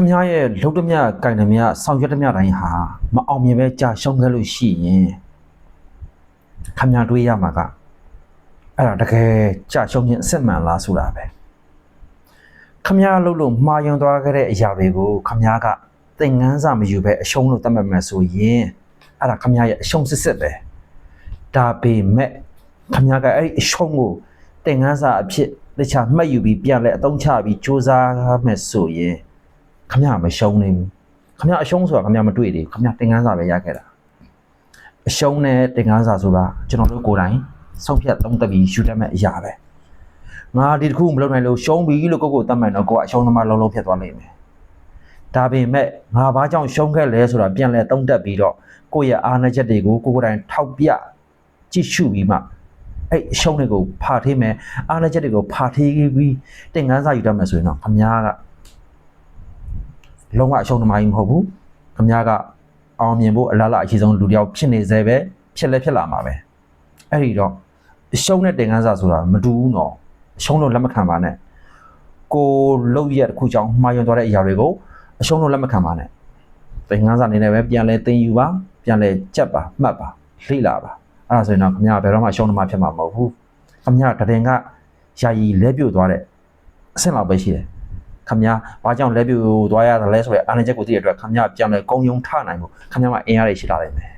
ခမရဲ့လှုပ်တမျှကင်တမျှဆောင်ရွက်တမျှတိုင်းဟာမအောင်မြင်ပဲကြာရှုံးခဲ့လို့ရှိရင်ခမတွေးရမှာကအဲ့ဒါတကယ်ကြာရှုံးခြင်းအစစ်မှန်လားဆိုတာပဲခမလှုပ်လို့မှားယွင်းသွားခဲ့တဲ့အရာတွေကိုခမကသင်ငန်းစာမယူပဲအရှုံးလို့သတ်မှတ်မယ်ဆိုရင်အဲ့ဒါခမရဲ့အရှုံးစစ်ပဲဒါပေမဲ့ခမကအဲ့ဒီအရှုံးကိုသင်ငန်းစာအဖြစ်တခြားမှတ်ယူပြီးပြန်လဲအသုံးချပြီးစူးစမ်းမယ်ဆိုရင်ခမမရှုံးနေဘူးခမအရှုံးဆိုတာခမမတွေ့သေးဘူးခမသင်ခန်းစာပဲရခဲ့တာအရှုံးနဲ့သင်ခန်းစာဆိုတာကျွန်တော်တို့ကိုယ်တိုင်ဆုံးဖြတ်သုံးသပ်ပြီးယူတတ်မဲ့အရာပဲငါဒီတစ်ခုမလုပ်နိုင်လို့ရှုံးပြီလို့ကိုသတ်မှတ်တော့ကိုကအရှုံးသမားလုံးလုံးဖြစ်သွားလိမ့်မယ်ဒါပေမဲ့ငါဘာကြောင့်ရှုံးခဲ့လဲဆိုတာပြန်လဲသုံးသပ်ပြီးတော့ကိုယ့်ရဲ့အားနည်းချက်တွေကိုကိုယ်တိုင်ထောက်ပြကြည့်ရှုပြီးမှအဲ့အရှုံးတွေကိုဖာထေးမယ်အားနည်းချက်တွေကိုဖာထေးပြီးသင်ခန်းစာယူတတ်မယ်ဆိုရင်တော့ခမကလုံးဝအရှုံးသမားကြီးမဟုတ်ဘူးခမကအောင်မြင်ဖို့အလားအလာအရှိဆုံးလူတယောက်ဖြစ်နေသေးပဲဖြစ်လာမှာပဲအဲ့ဒီတော့အရှုံးနဲ့တင်ကန်းစာဆိုတာမတူဘူးနော်အရှုံးလို့လက်မခံပါနဲ့ကိုလုံရက်တစ်ခုကြောင့်မှားယွင်းသွားတဲ့အရာတွေကိုအရှုံးလို့လက်မခံပါနဲ့တင်ကန်းစာအနေနဲ့ပဲပြန်လဲသင်ယူပါပြန်လဲကြက်ပါမှတ်ပါလေ့လာပါအဲ့ဒါဆိုရင်တော့ခမဘယ်တော့မှအရှုံးသမားဖြစ်မှာမဟုတ်ဘူးခမတရင်ကယာယီလဲပြို့သွားတဲ့အဆင့်လောက်ပဲရှိတယ်ခမဘာကြောင့်လဲပြို့သွားရတယ်လဲဆိုရဲအားနည်းချက်ကိုသိရတဲ့အတွက်ခမပြန်လဲကုံယုံထနိုင်ဖို့ခမမှာအင်အားတွေရှိလာနိုင်တယ်